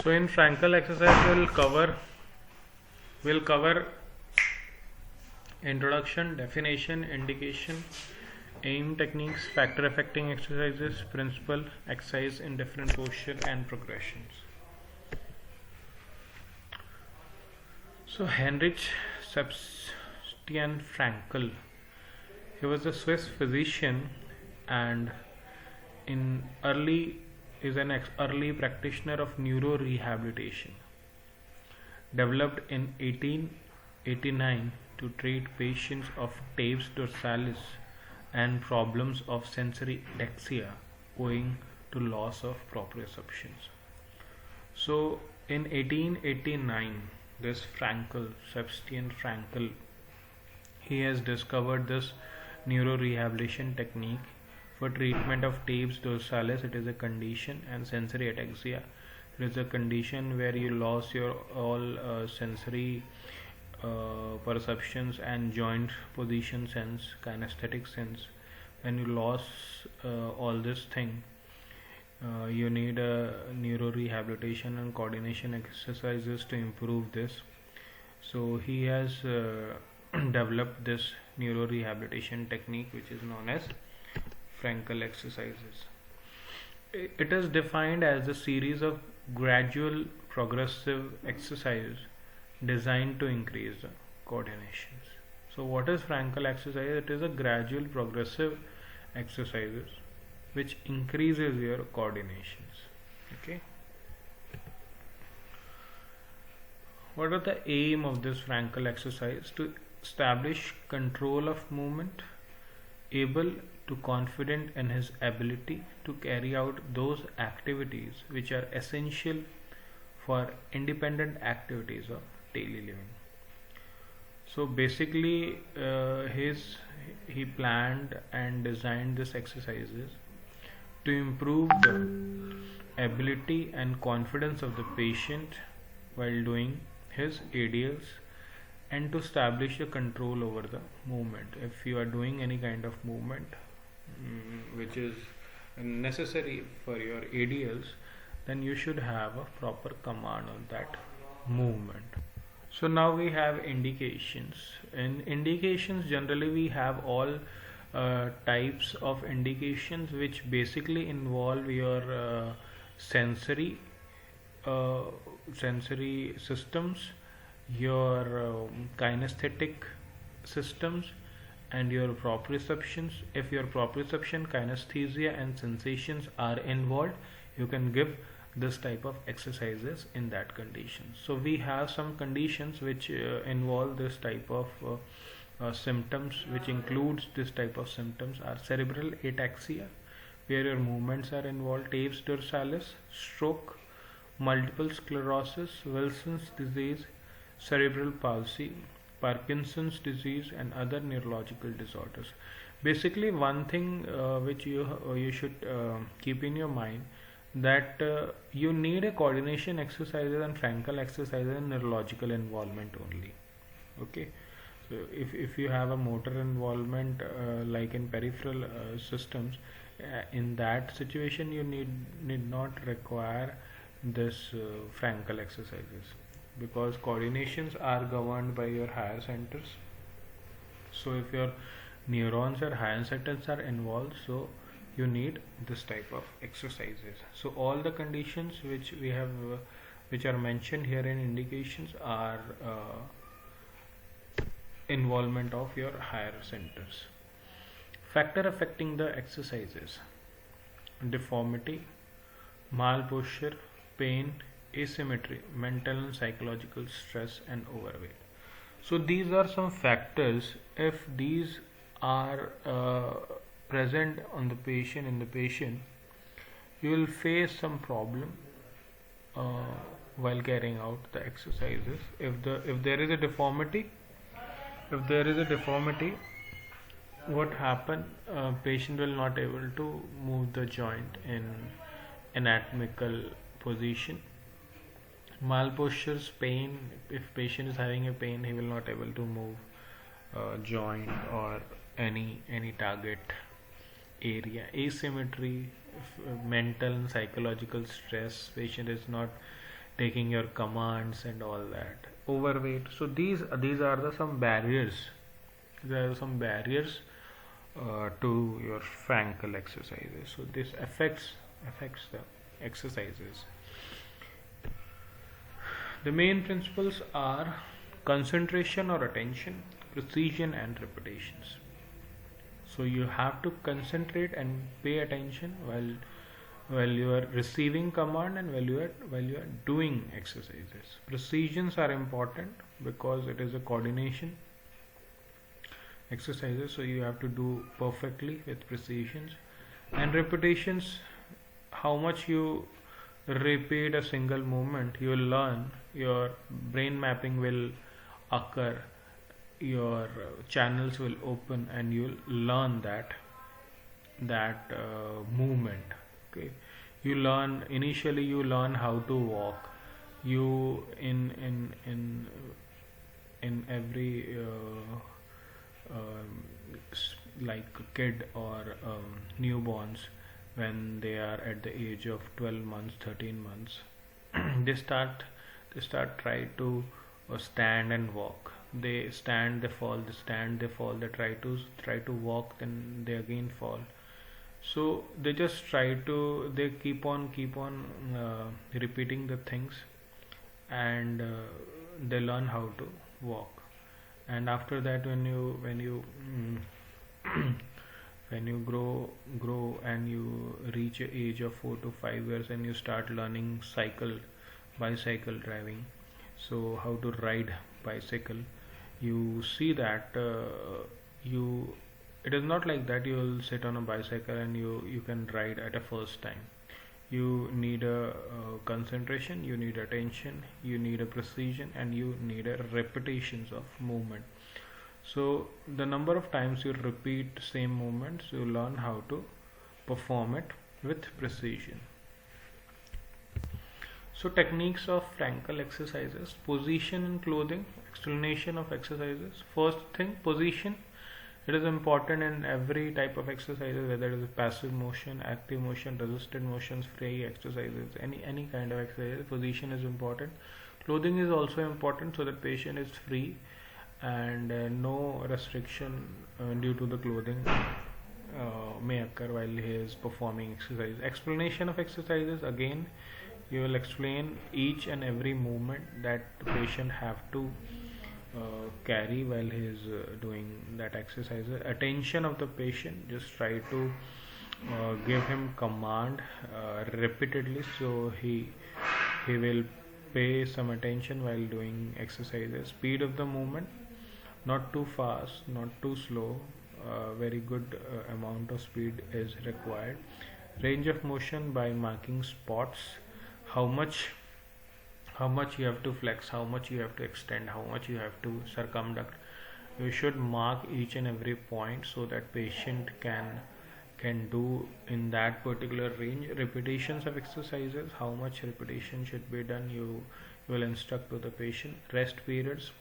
So in Frankel exercise we'll cover introduction, definition, indication, aim techniques, factor affecting exercises, principle, exercise in different posture and progressions. So Heinrich Sebastian Frankel, he was a Swiss physician and is an early practitioner of neurorehabilitation, developed in 1889 to treat patients of Taves dorsalis and problems of sensory ataxia owing to loss of proprioceptions. So in 1889, this Sebastian Frankel, he has discovered this neurorehabilitation technique for treatment of Taves dorsalis. It is a condition, and sensory ataxia. It is a condition where you lose your all sensory perceptions and joint position sense, kinesthetic sense. When you lose all this thing, you need neurorehabilitation and coordination exercises to improve this. So he has developed this neurorehabilitation technique, which is known as Frankel exercises. It is defined as a series of gradual progressive exercises designed to increase the coordinations. So what is Frankel exercise? It is a gradual progressive exercises which increases your coordinations. Okay. What are the aim of this Frankel exercise? To establish control of movement, able to confident in his ability to carry out those activities which are essential for independent activities of daily living. So basically he planned and designed these exercises to improve the ability and confidence of the patient while doing his ADLs, and to establish a control over the movement. If you are doing any kind of movement which is necessary for your ADLs, then you should have a proper command on that movement. So now we have indications. In indications, generally we have all types of indications which basically involve your sensory systems, your kinesthetic systems, and your proprioceptions. If your proprioception, kinesthesia and sensations are involved, you can give this type of exercises in that condition. So we have some conditions which involve this type of symptoms, which includes this type of symptoms are cerebral ataxia, where your movements are involved, Taves dorsalis, stroke, multiple sclerosis, Wilson's disease, cerebral palsy, Parkinson's disease, and other neurological disorders. Basically, one thing which you should keep in your mind, that you need a coordination exercises and Frankel exercises in neurological involvement only. Okay, so if you have a motor involvement like in peripheral systems, in that situation you need not require this Frankel exercises, because coordinations are governed by your higher centers. So if your neurons or higher centers are involved, so you need this type of exercises. So all the conditions which we have which are mentioned here in indications are involvement of your higher centers. Factor affecting the exercises: deformity, malposture, pain, asymmetry, mental and psychological stress, and overweight. So these are some factors. If these are present on the patient, you will face some problem while carrying out the exercises. If there is a deformity, what happen? Patient will not able to move the joint in anatomical position. Malpostures, pain. If patient is having a pain, he will not able to move joint or any target area. Asymmetry, mental and psychological stress. Patient is not taking your commands and all that. Overweight. So these are the some barriers. There are some barriers to your Frankel exercises. So this affects the exercises. The main principles are concentration or attention, precision and repetitions. So you have to concentrate and pay attention while you are receiving command and while you are doing exercises. Precisions are important because it is a coordination exercises, so you have to do perfectly with precisions. And repetitions, how much you repeat a single movement, you will learn, your brain mapping will occur, your channels will open, and you will learn that movement. Okay, you learn initially, you learn how to walk. You in every like kid or newborns, when they are at the age of 12 months, 13 months, they start try to stand and walk. They stand, they fall, they stand, they fall, they try to walk, then they again fall. So they just they keep on repeating the things, and they learn how to walk. And after that, when you when you grow and you reach a age of 4 to 5 years, and you start learning bicycle driving, so how to ride bicycle, you see that it is not like that you will sit on a bicycle and you can ride at a first time. You need a concentration, you need attention, you need a precision, and you need a repetitions of movement. So the number of times you repeat same movements, you learn how to perform it with precision. So techniques of Frankel exercises: position in clothing, explanation of exercises. First thing, position. It is important in every type of exercises, whether it is passive motion, active motion, resisted motions, free exercises, any kind of exercise. Position is important. Clothing is also important, so that patient is free and no restriction due to the clothing may occur while he is performing exercise. Explanation of exercises, again you will explain each and every movement that the patient have to carry while he is doing that exercise. Attention of the patient, just try to give him command repeatedly, so he will pay some attention while doing exercises. Speed of the movement, not too fast, not too slow, very good amount of speed is required. Range of motion by marking spots, how much you have to flex, how much you have to extend, how much you have to circumduct. You should mark each and every point so that patient can do in that particular range. Repetitions of exercises, how much repetition should be done, you will instruct to the patient. Rest periods,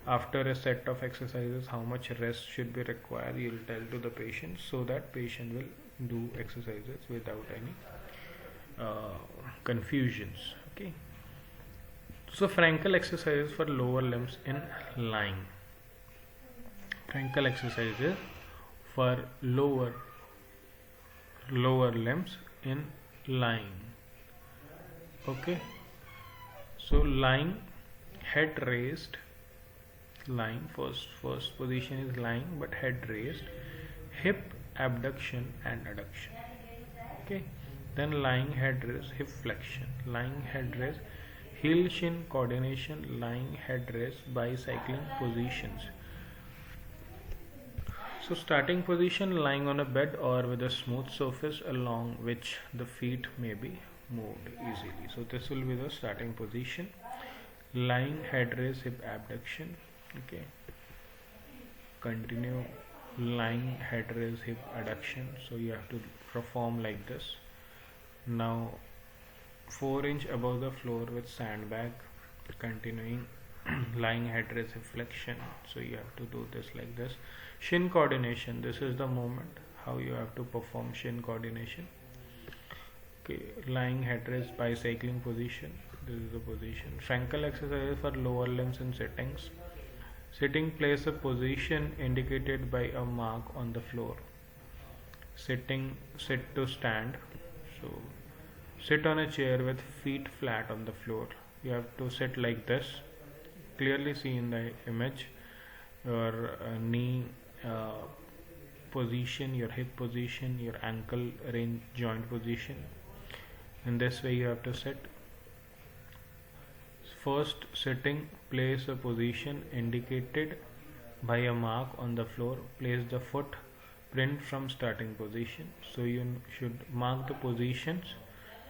after a set of exercises, how much rest should be required, you will tell to the patient, so that patient will do exercises without any confusions. Okay, so Frankel exercises for lower limbs in lying. Frankel exercises for lower limbs in lying. Okay, so lying, head raised. Lying, first position is lying, but head raised, hip abduction and adduction. Okay, then lying head raise, hip flexion, lying head raise, heel shin coordination, lying head raise, bicycling positions. So starting position, lying on a bed or with a smooth surface along which the feet may be moved easily. So this will be the starting position. Lying head raise, hip abduction. Okay, continue lying head raise, hip adduction. So you have to perform like this. Now 4 inch above the floor with sandbag, continuing lying head raise, hip flexion. So you have to do this like this. Shin coordination, this is the moment how you have to perform shin coordination. Okay, lying head raise, bicycling position. This is the position. Frankel exercises for lower limbs and sittings. Sitting, place a position indicated by a mark on the floor. Sitting, sit to stand. So sit on a chair with feet flat on the floor. You have to sit like this. Clearly see in the image your knee position, your hip position, your ankle range joint position. In this way you have to sit. First, sitting, place a position indicated by a mark on the floor. Place the foot print from starting position. So you should mark the positions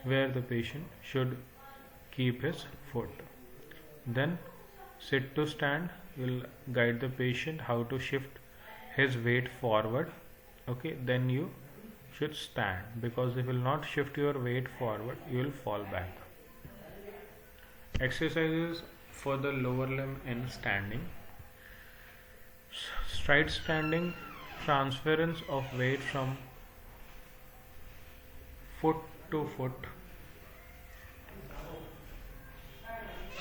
where the patient should keep his foot. Then sit to stand. You'll guide the patient how to shift his weight forward. Okay, then you should stand, because if you will not shift your weight forward, you will fall back. Exercises for the lower limb in standing. Stride standing, transference of weight from foot to foot.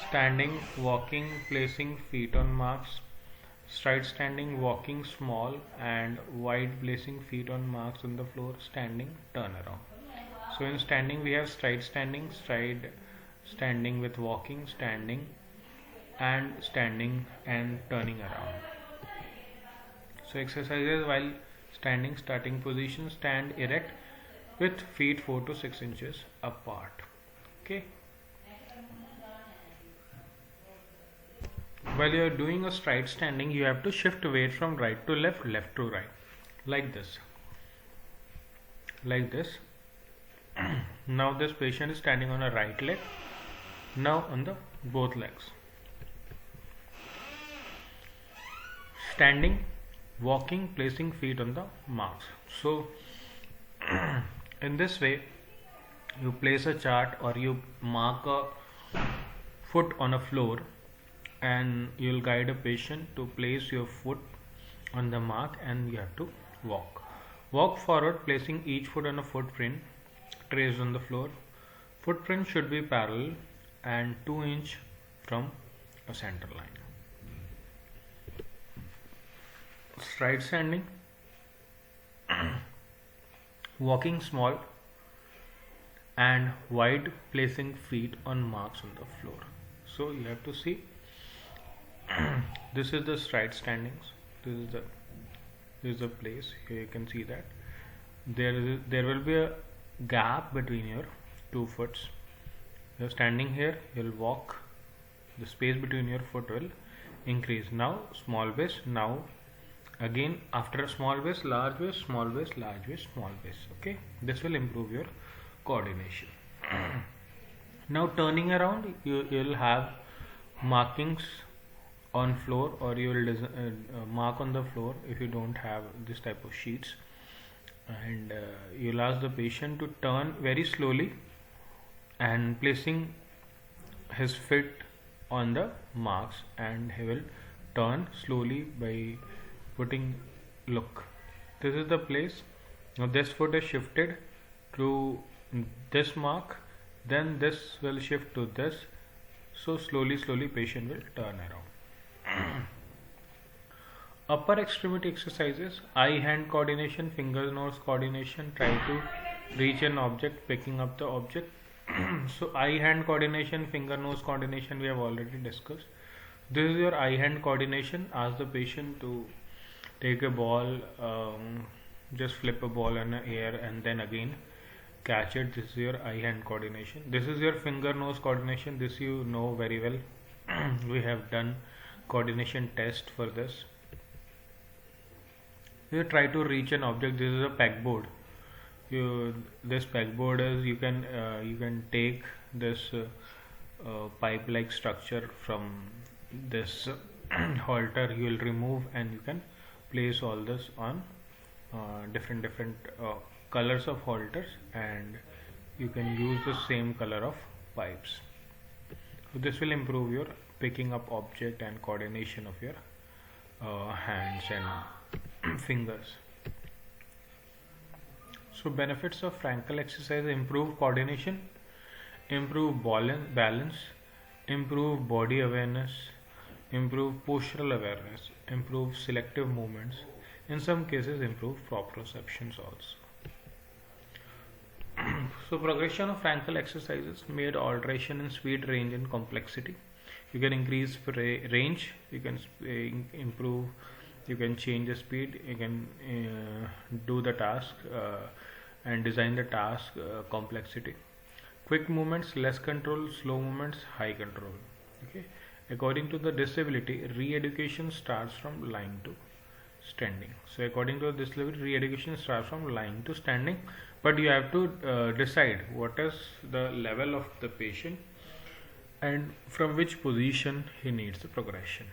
Standing, walking, placing feet on marks. Stride standing, walking small and wide, placing feet on marks on the floor. Standing, turn around. So in standing we have stride standing, stride standing with walking, standing and turning around. So exercises while standing. Starting position, stand erect with feet 4 to 6 inches apart. Okay. While you are doing a stride standing, you have to shift weight from right to left, left to right, like this. Now this patient is standing on a right leg, now on the both legs. Standing, walking, placing feet on the marks. So in this way you place a chart or you mark a foot on a floor, and you'll guide a patient to place your foot on the mark, and you have to walk forward, placing each foot on a footprint traced on the floor. Footprint should be parallel and 2 inch from a center line. Stride standing, walking small and wide, placing feet on marks on the floor. So you have to see, this is the stride standings. This is the place. Here you can see that there will be a gap between your 2 foots. You're standing here, you'll walk, the space between your foot will increase. Now small base, now again after a small base, large base, small base, large base, small base. Okay, this will improve your coordination. Now turning around, you'll have markings on floor, or you will mark on the floor if you don't have this type of sheets, and you'll ask the patient to turn very slowly and placing his foot on the marks, and he will turn slowly by putting, look, this is the place. Now this foot is shifted to this mark, then this will shift to this. So slowly patient will turn around. Upper extremity exercises: eye hand coordination, finger nose coordination. Try to reach an object, picking up the object. So eye hand coordination, finger nose coordination we have already discussed. This is your eye hand coordination. Ask the patient to take a ball, just flip a ball in the air and then again catch it. This is your eye hand coordination. This is your finger nose coordination. This you know very well. We have done coordination test for this. You try to reach an object. This is a pegboard. This pegboard is, you can take this pipe like structure from this halter. You will remove and you can place all this on different colors of halters, and you can use the same color of pipes. So this will improve your picking up object and coordination of your hands and fingers. So benefits of Frankel exercise: improve coordination, improve balance, improve body awareness, improve postural awareness, improve selective movements, in some cases improve proprioceptions also. So progression of Frankel exercises made alteration in speed, range and complexity. You can increase range, you can improve, you can change the speed, you can do the task and design the task complexity. Quick movements, less control; slow movements, high control. Okay. According to the disability, re-education starts from lying to standing. So according to this level, re-education starts from lying to standing, but you have to decide what is the level of the patient and from which position he needs the progression.